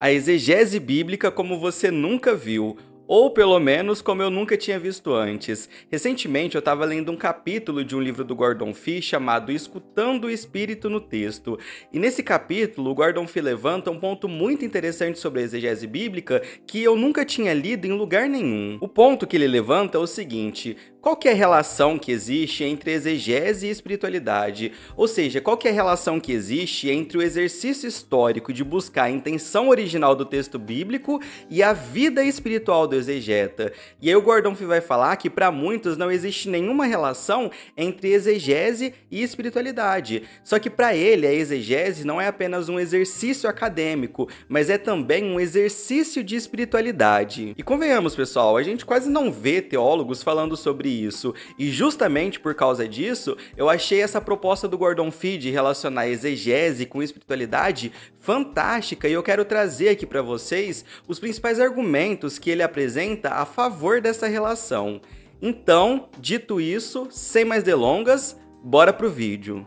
A exegese bíblica como você nunca viu, ou pelo menos como eu nunca tinha visto antes. Recentemente eu estava lendo um capítulo de um livro do Gordon Fee chamado Escutando o Espírito no Texto. E nesse capítulo o Gordon Fee levanta um ponto muito interessante sobre a exegese bíblica que eu nunca tinha lido em lugar nenhum. O ponto que ele levanta é o seguinte: qual que é a relação que existe entre exegese e espiritualidade? Ou seja, qual que é a relação que existe entre o exercício histórico de buscar a intenção original do texto bíblico e a vida espiritual do exegeta? E aí o Gordon Fee vai falar que para muitos não existe nenhuma relação entre exegese e espiritualidade. Só que para ele a exegese não é apenas um exercício acadêmico, mas é também um exercício de espiritualidade. E convenhamos, pessoal, a gente quase não vê teólogos falando sobre isso, e justamente por causa disso, eu achei essa proposta do Gordon Fee de relacionar exegese com espiritualidade fantástica, e eu quero trazer aqui para vocês os principais argumentos que ele apresenta a favor dessa relação. Então, dito isso, sem mais delongas, bora pro vídeo.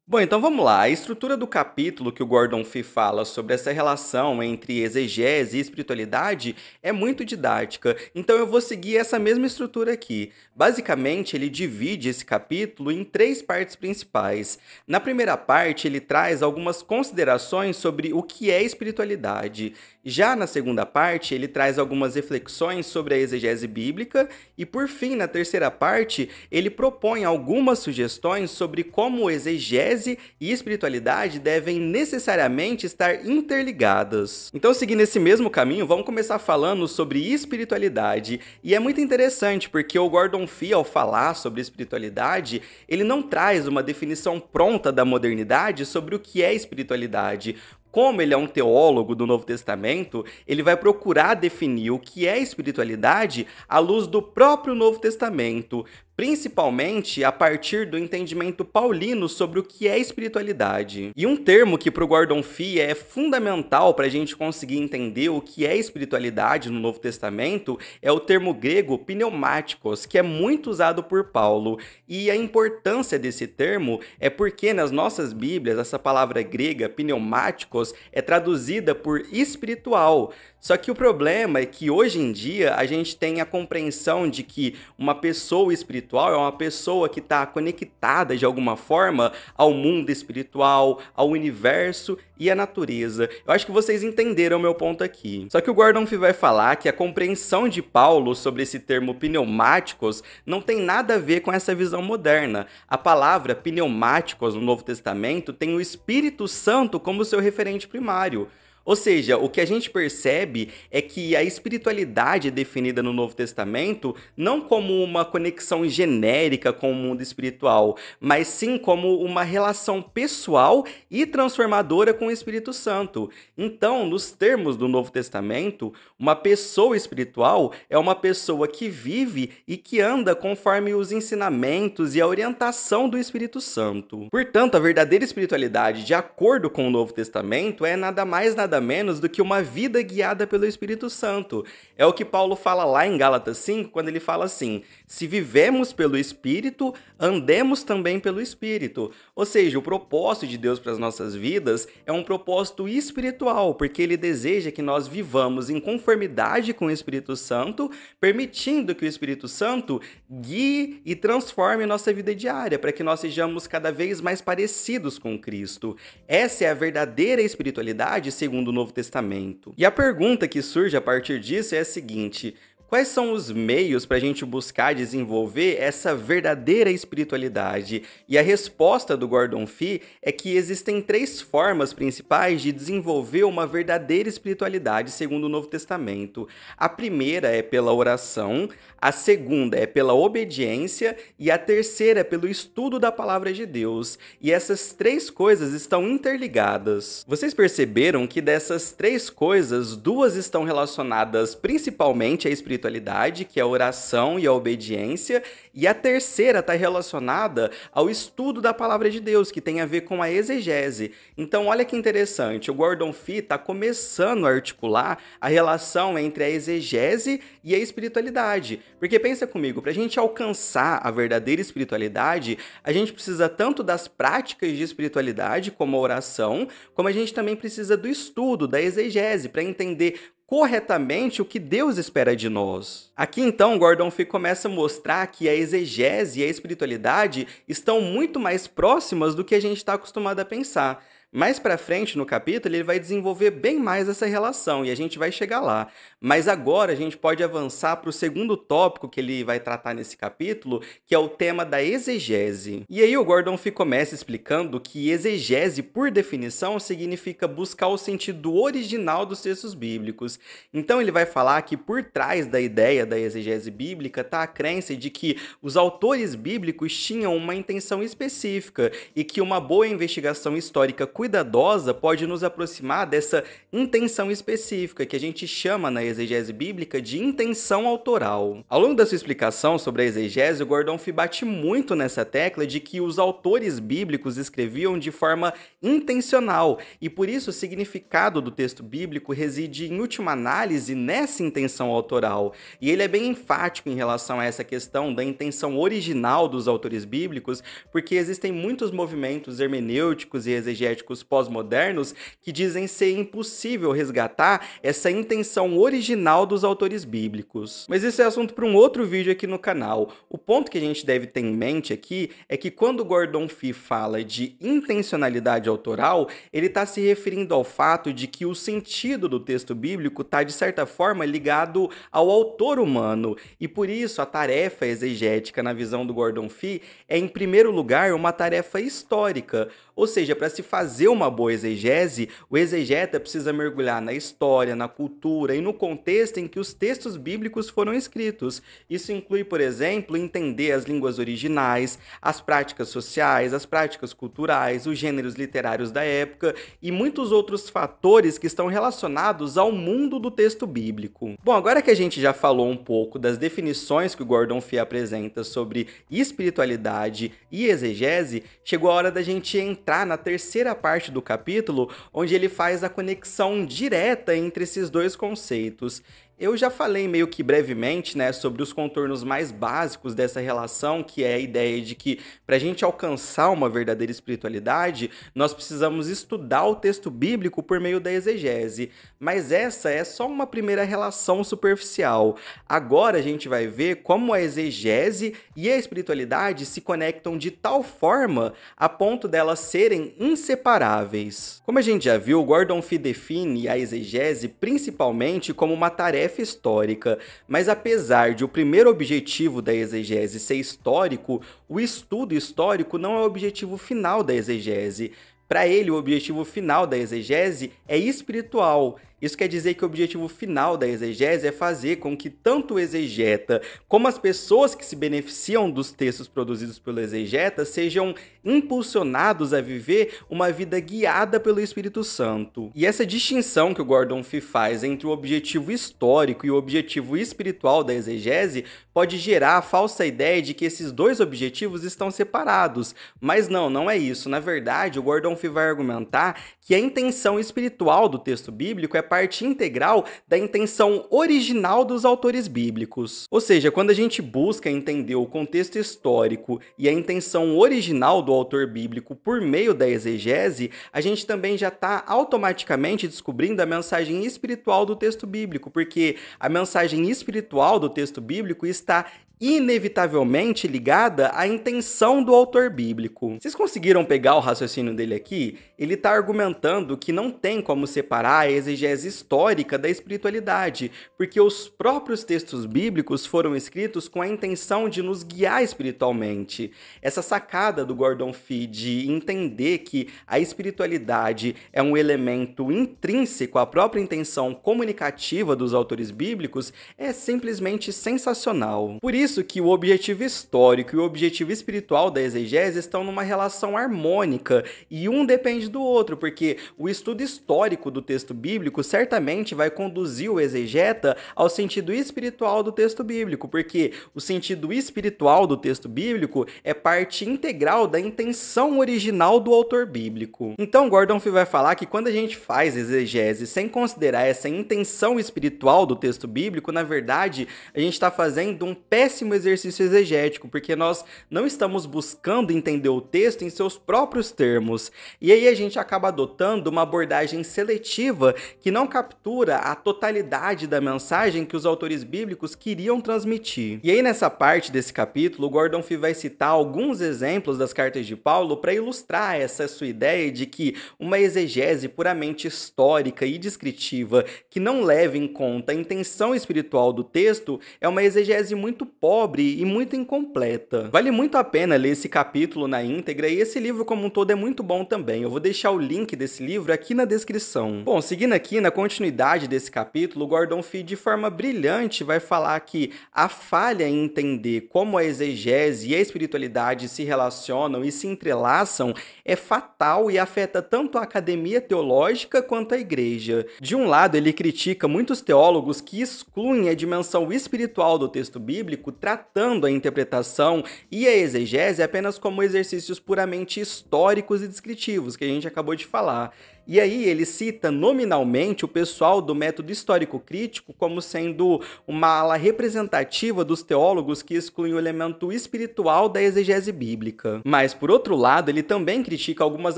Bom, então vamos lá. A estrutura do capítulo que o Gordon Fee fala sobre essa relação entre exegese e espiritualidade é muito didática, então eu vou seguir essa mesma estrutura aqui. Basicamente, ele divide esse capítulo em três partes principais. Na primeira parte, ele traz algumas considerações sobre o que é espiritualidade. Já na segunda parte, ele traz algumas reflexões sobre a exegese bíblica e, por fim, na terceira parte, ele propõe algumas sugestões sobre como exegese e espiritualidade devem necessariamente estar interligadas. Então, seguindo esse mesmo caminho, vamos começar falando sobre espiritualidade. E é muito interessante porque o Gordon Fee, ao falar sobre espiritualidade, ele não traz uma definição pronta da modernidade sobre o que é espiritualidade. Como ele é um teólogo do Novo Testamento, ele vai procurar definir o que é espiritualidade à luz do próprio Novo Testamento, principalmente a partir do entendimento paulino sobre o que é espiritualidade. E um termo que para o Gordon Fee é fundamental para a gente conseguir entender o que é espiritualidade no Novo Testamento é o termo grego pneumáticos, que é muito usado por Paulo. E a importância desse termo é porque nas nossas Bíblias essa palavra grega pneumáticos é traduzida por espiritual. Só que o problema é que hoje em dia a gente tem a compreensão de que uma pessoa espiritual é uma pessoa que está conectada de alguma forma ao mundo espiritual, ao universo e à natureza. Eu acho que vocês entenderam o meu ponto aqui. Só que o Gordon Fee vai falar que a compreensão de Paulo sobre esse termo pneumáticos não tem nada a ver com essa visão moderna. A palavra pneumáticos no Novo Testamento tem o Espírito Santo como seu referente primário. Ou seja, o que a gente percebe é que a espiritualidade é definida no Novo Testamento não como uma conexão genérica com o mundo espiritual, mas sim como uma relação pessoal e transformadora com o Espírito Santo. Então, nos termos do Novo Testamento, uma pessoa espiritual é uma pessoa que vive e que anda conforme os ensinamentos e a orientação do Espírito Santo. Portanto, a verdadeira espiritualidade, de acordo com o Novo Testamento, é nada mais nada menos do que uma vida guiada pelo Espírito Santo. É o que Paulo fala lá em Gálatas 5, quando ele fala assim: se vivemos pelo Espírito, andemos também pelo Espírito. Ou seja, o propósito de Deus para as nossas vidas é um propósito espiritual, porque ele deseja que nós vivamos em conformidade com o Espírito Santo, permitindo que o Espírito Santo guie e transforme nossa vida diária, para que nós sejamos cada vez mais parecidos com Cristo. Essa é a verdadeira espiritualidade segundo o Novo Testamento. E a pergunta que surge a partir disso é a seguinte: quais são os meios para a gente buscar desenvolver essa verdadeira espiritualidade? E a resposta do Gordon Fee é que existem três formas principais de desenvolver uma verdadeira espiritualidade segundo o Novo Testamento. A primeira é pela oração, a segunda é pela obediência e a terceira é pelo estudo da palavra de Deus. E essas três coisas estão interligadas. Vocês perceberam que dessas três coisas, duas estão relacionadas principalmente à espiritualidade espiritualidade, que é a oração e a obediência, e a terceira está relacionada ao estudo da palavra de Deus, que tem a ver com a exegese. Então, olha que interessante, o Gordon Fee está começando a articular a relação entre a exegese e a espiritualidade. Porque pensa comigo, para a gente alcançar a verdadeira espiritualidade, a gente precisa tanto das práticas de espiritualidade, como a oração, como a gente também precisa do estudo, da exegese, para entender corretamente o que Deus espera de nós. Aqui então, Gordon Fee começa a mostrar que a exegese e a espiritualidade estão muito mais próximas do que a gente está acostumado a pensar. Mais pra frente no capítulo, ele vai desenvolver bem mais essa relação e a gente vai chegar lá. Mas agora a gente pode avançar para o segundo tópico que ele vai tratar nesse capítulo, que é o tema da exegese. E aí o Gordon Fee começa explicando que exegese, por definição, significa buscar o sentido original dos textos bíblicos. Então ele vai falar que por trás da ideia da exegese bíblica está a crença de que os autores bíblicos tinham uma intenção específica e que uma boa investigação histórica cuidadosa pode nos aproximar dessa intenção específica, que a gente chama na exegese bíblica de intenção autoral. Ao longo da sua explicação sobre a exegese, o Gordon Fee bate muito nessa tecla de que os autores bíblicos escreviam de forma intencional, e por isso o significado do texto bíblico reside, em última análise, nessa intenção autoral. E ele é bem enfático em relação a essa questão da intenção original dos autores bíblicos, porque existem muitos movimentos hermenêuticos e exegéticos pós-modernos que dizem ser impossível resgatar essa intenção original dos autores bíblicos. Mas isso é assunto para um outro vídeo aqui no canal. O ponto que a gente deve ter em mente aqui é que quando Gordon Fee fala de intencionalidade autoral, ele está se referindo ao fato de que o sentido do texto bíblico está, de certa forma, ligado ao autor humano, e por isso a tarefa exegética, na visão do Gordon Fee, é, em primeiro lugar, uma tarefa histórica. Ou seja, para se fazer uma boa exegese, o exegeta precisa mergulhar na história, na cultura e no contexto em que os textos bíblicos foram escritos. Isso inclui, por exemplo, entender as línguas originais, as práticas sociais, as práticas culturais, os gêneros literários da época e muitos outros fatores que estão relacionados ao mundo do texto bíblico. Bom, agora que a gente já falou um pouco das definições que o Gordon Fee apresenta sobre espiritualidade e exegese, chegou a hora da gente entrar na terceira parte do capítulo, onde ele faz a conexão direta entre esses dois conceitos. Eu já falei meio que brevemente, né, sobre os contornos mais básicos dessa relação, que é a ideia de que para a gente alcançar uma verdadeira espiritualidade, nós precisamos estudar o texto bíblico por meio da exegese. Mas essa é só uma primeira relação superficial. Agora a gente vai ver como a exegese e a espiritualidade se conectam de tal forma a ponto delas serem inseparáveis. Como a gente já viu, Gordon Fee define a exegese principalmente como uma tarefa histórica, mas apesar de o primeiro objetivo da exegese ser histórico, o estudo histórico não é o objetivo final da exegese. Para ele, o objetivo final da exegese é espiritual. Isso quer dizer que o objetivo final da exegese é fazer com que tanto o exegeta como as pessoas que se beneficiam dos textos produzidos pelo exegeta sejam impulsionados a viver uma vida guiada pelo Espírito Santo. E essa distinção que o Gordon Fee faz entre o objetivo histórico e o objetivo espiritual da exegese pode gerar a falsa ideia de que esses dois objetivos estão separados. Mas não é isso. Na verdade, o Gordon Fee vai argumentar que a intenção espiritual do texto bíblico é parte integral da intenção original dos autores bíblicos. Ou seja, quando a gente busca entender o contexto histórico e a intenção original do autor bíblico por meio da exegese, a gente também já está automaticamente descobrindo a mensagem espiritual do texto bíblico, porque a mensagem espiritual do texto bíblico está inevitavelmente ligada à intenção do autor bíblico. Vocês conseguiram pegar o raciocínio dele aqui? Ele está argumentando que não tem como separar a exegese histórica da espiritualidade, porque os próprios textos bíblicos foram escritos com a intenção de nos guiar espiritualmente. Essa sacada do Gordon Fee de entender que a espiritualidade é um elemento intrínseco à própria intenção comunicativa dos autores bíblicos é simplesmente sensacional. Por isso, isso que o objetivo histórico e o objetivo espiritual da exegese estão numa relação harmônica e um depende do outro, porque o estudo histórico do texto bíblico certamente vai conduzir o exegeta ao sentido espiritual do texto bíblico, porque o sentido espiritual do texto bíblico é parte integral da intenção original do autor bíblico. Então, Gordon Fee vai falar que quando a gente faz exegese sem considerar essa intenção espiritual do texto bíblico, na verdade, a gente está fazendo um péssimo exercício exegético, porque nós não estamos buscando entender o texto em seus próprios termos. E aí a gente acaba adotando uma abordagem seletiva que não captura a totalidade da mensagem que os autores bíblicos queriam transmitir. E aí nessa parte desse capítulo, Gordon Fee vai citar alguns exemplos das cartas de Paulo para ilustrar essa sua ideia de que uma exegese puramente histórica e descritiva que não leva em conta a intenção espiritual do texto é uma exegese muito pobre e muito incompleta. Vale muito a pena ler esse capítulo na íntegra e esse livro como um todo é muito bom também. Eu vou deixar o link desse livro aqui na descrição. Bom, seguindo aqui na continuidade desse capítulo, Gordon Fee de forma brilhante vai falar que a falha em entender como a exegese e a espiritualidade se relacionam e se entrelaçam é fatal e afeta tanto a academia teológica quanto a igreja. De um lado, ele critica muitos teólogos que excluem a dimensão espiritual do texto bíblico, tratando a interpretação e a exegese apenas como exercícios puramente históricos e descritivos, que a gente acabou de falar. E aí ele cita nominalmente o pessoal do método histórico-crítico como sendo uma ala representativa dos teólogos que excluem o elemento espiritual da exegese bíblica. Mas, por outro lado, ele também critica algumas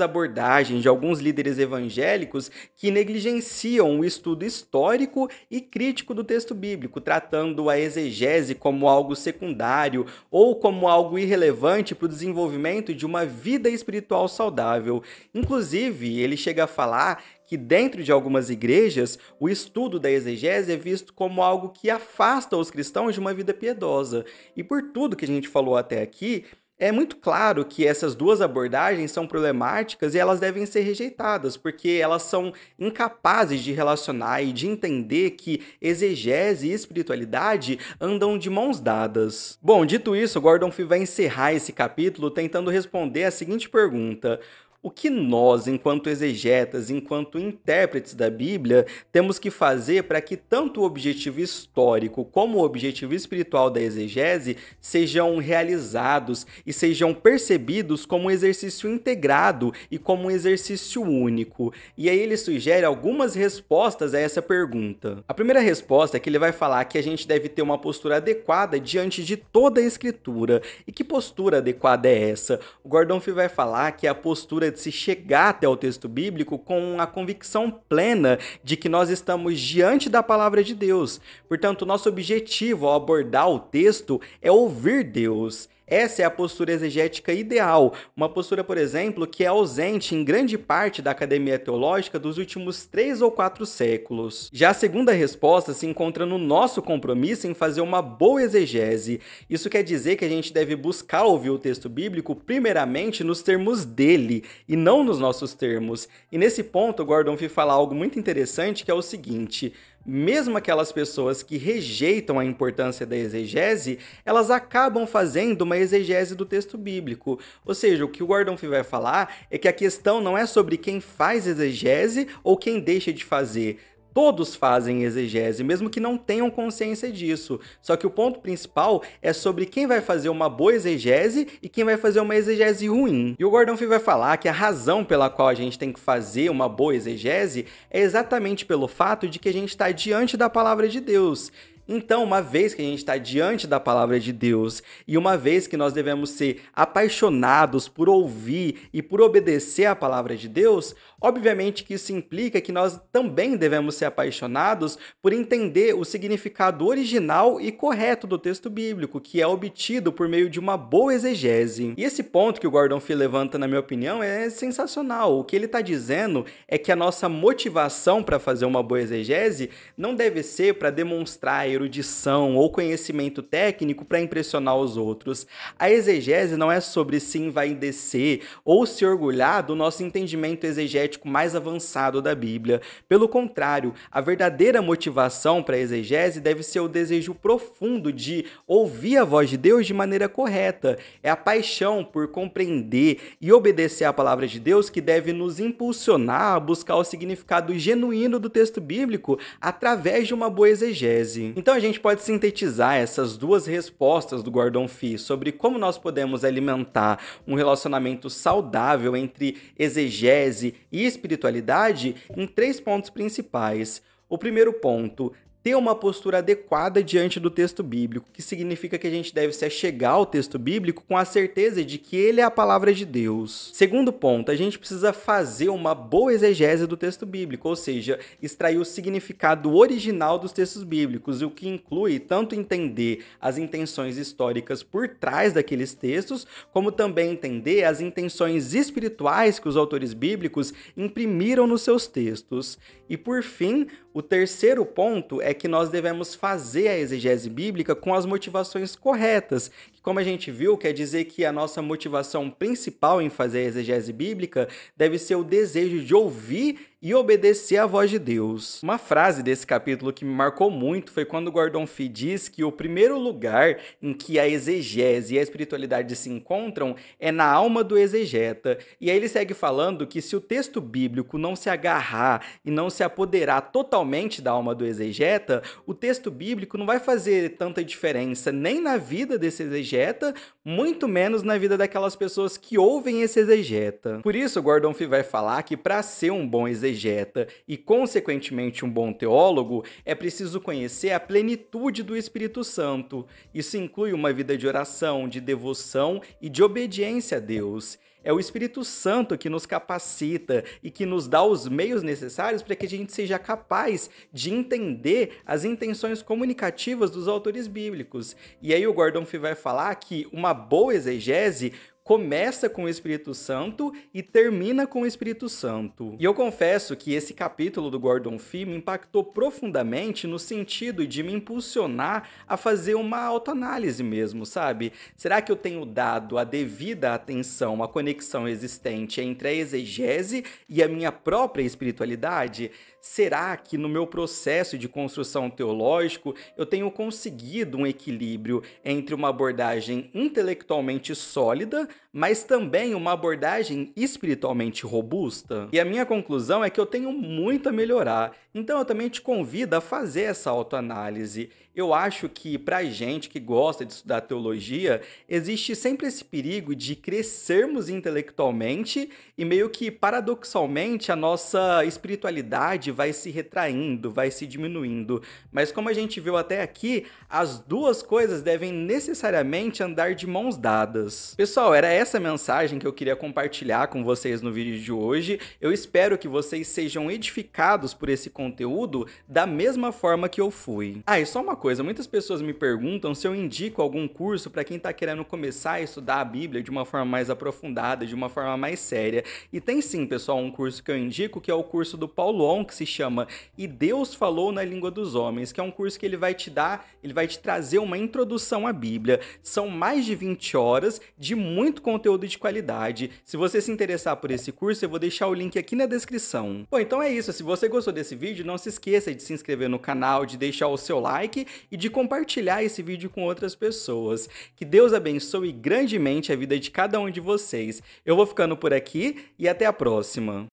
abordagens de alguns líderes evangélicos que negligenciam o estudo histórico e crítico do texto bíblico, tratando a exegese como algo secundário ou como algo irrelevante para o desenvolvimento de uma vida espiritual saudável. Inclusive, ele chega a falar que dentro de algumas igrejas, o estudo da exegese é visto como algo que afasta os cristãos de uma vida piedosa. E por tudo que a gente falou até aqui, é muito claro que essas duas abordagens são problemáticas e elas devem ser rejeitadas, porque elas são incapazes de relacionar e de entender que exegese e espiritualidade andam de mãos dadas. Bom, dito isso, Gordon Fee vai encerrar esse capítulo tentando responder a seguinte pergunta: o que nós, enquanto exegetas, enquanto intérpretes da Bíblia, temos que fazer para que tanto o objetivo histórico como o objetivo espiritual da exegese sejam realizados e sejam percebidos como um exercício integrado e como um exercício único? E aí ele sugere algumas respostas a essa pergunta. A primeira resposta é que ele vai falar que a gente deve ter uma postura adequada diante de toda a Escritura. E que postura adequada é essa? O Gordon Fee vai falar que é a postura de se chegar até o texto bíblico com a convicção plena de que nós estamos diante da palavra de Deus. Portanto, nosso objetivo ao abordar o texto é ouvir Deus. Essa é a postura exegética ideal, uma postura, por exemplo, que é ausente em grande parte da academia teológica dos últimos 3 ou 4 séculos. Já a segunda resposta se encontra no nosso compromisso em fazer uma boa exegese. Isso quer dizer que a gente deve buscar ouvir o texto bíblico primeiramente nos termos dele, e não nos nossos termos. E nesse ponto, Gordon Fee fala algo muito interessante, que é o seguinte: mesmo aquelas pessoas que rejeitam a importância da exegese, elas acabam fazendo uma exegese do texto bíblico. Ou seja, o que o Gordon Fee vai falar é que a questão não é sobre quem faz exegese ou quem deixa de fazer. Todos fazem exegese, mesmo que não tenham consciência disso. Só que o ponto principal é sobre quem vai fazer uma boa exegese e quem vai fazer uma exegese ruim. E o Gordon Fee vai falar que a razão pela qual a gente tem que fazer uma boa exegese é exatamente pelo fato de que a gente está diante da palavra de Deus. Então, uma vez que a gente está diante da palavra de Deus e uma vez que nós devemos ser apaixonados por ouvir e por obedecer à palavra de Deus, obviamente que isso implica que nós também devemos ser apaixonados por entender o significado original e correto do texto bíblico, que é obtido por meio de uma boa exegese. E esse ponto que o Gordon Fee levanta, na minha opinião, é sensacional. O que ele está dizendo é que a nossa motivação para fazer uma boa exegese não deve ser para demonstrar erudição ou conhecimento técnico para impressionar os outros. A exegese não é sobre se envaidecer ou se orgulhar do nosso entendimento exegético exegético mais avançado da Bíblia. Pelo contrário, a verdadeira motivação para a exegese deve ser o desejo profundo de ouvir a voz de Deus de maneira correta. É a paixão por compreender e obedecer à palavra de Deus que deve nos impulsionar a buscar o significado genuíno do texto bíblico através de uma boa exegese. Então a gente pode sintetizar essas duas respostas do Gordon Fee sobre como nós podemos alimentar um relacionamento saudável entre exegese e espiritualidade em 3 pontos principais. O primeiro ponto: ter uma postura adequada diante do texto bíblico, que significa que a gente deve se achegar ao texto bíblico com a certeza de que ele é a palavra de Deus. Segundo ponto, a gente precisa fazer uma boa exegese do texto bíblico, ou seja, extrair o significado original dos textos bíblicos, o que inclui tanto entender as intenções históricas por trás daqueles textos, como também entender as intenções espirituais que os autores bíblicos imprimiram nos seus textos. E por fim, o terceiro ponto é que nós devemos fazer a exegese bíblica com as motivações corretas, que, como a gente viu, quer dizer que a nossa motivação principal em fazer a exegese bíblica deve ser o desejo de ouvir e obedecer à voz de Deus. Uma frase desse capítulo que me marcou muito foi quando Gordon Fee diz que o primeiro lugar em que a exegese e a espiritualidade se encontram é na alma do exegeta. E aí ele segue falando que se o texto bíblico não se agarrar e não se apoderar totalmente da alma do exegeta, o texto bíblico não vai fazer tanta diferença nem na vida desse exegeta, muito menos na vida daquelas pessoas que ouvem esse exegeta. Por isso, Gordon Fee vai falar que para ser um bom exegeta e, consequentemente, um bom teólogo, é preciso conhecer a plenitude do Espírito Santo. Isso inclui uma vida de oração, de devoção e de obediência a Deus. É o Espírito Santo que nos capacita e que nos dá os meios necessários para que a gente seja capaz de entender as intenções comunicativas dos autores bíblicos. E aí o Gordon Fee vai falar que uma boa exegese começa com o Espírito Santo e termina com o Espírito Santo. E eu confesso que esse capítulo do Gordon Fee me impactou profundamente no sentido de me impulsionar a fazer uma autoanálise mesmo, sabe? Será que eu tenho dado a devida atenção à conexão existente entre a exegese e a minha própria espiritualidade? Será que no meu processo de construção teológico eu tenho conseguido um equilíbrio entre uma abordagem intelectualmente sólida, mas também uma abordagem espiritualmente robusta? E a minha conclusão é que eu tenho muito a melhorar, então eu também te convido a fazer essa autoanálise. Eu acho que pra gente que gosta de estudar teologia, existe sempre esse perigo de crescermos intelectualmente e meio que paradoxalmente a nossa espiritualidade vai se retraindo, vai se diminuindo. Mas como a gente viu até aqui, as duas coisas devem necessariamente andar de mãos dadas. Pessoal, era essa mensagem que eu queria compartilhar com vocês no vídeo de hoje. Eu espero que vocês sejam edificados por esse conteúdo da mesma forma que eu fui. Ah, e só uma coisa, muitas pessoas me perguntam se eu indico algum curso para quem está querendo começar a estudar a Bíblia de uma forma mais aprofundada, de uma forma mais séria. E tem sim, pessoal, um curso que eu indico, que é o curso do Paulo On, que se chama E Deus Falou na Língua dos Homens, que é um curso que ele vai te trazer uma introdução à Bíblia. São mais de 20 horas de muito conteúdo de qualidade. Se você se interessar por esse curso, eu vou deixar o link aqui na descrição. Bom, então é isso. Se você gostou desse vídeo, não se esqueça de se inscrever no canal, de deixar o seu like e de compartilhar esse vídeo com outras pessoas. Que Deus abençoe grandemente a vida de cada um de vocês. Eu vou ficando por aqui e até a próxima.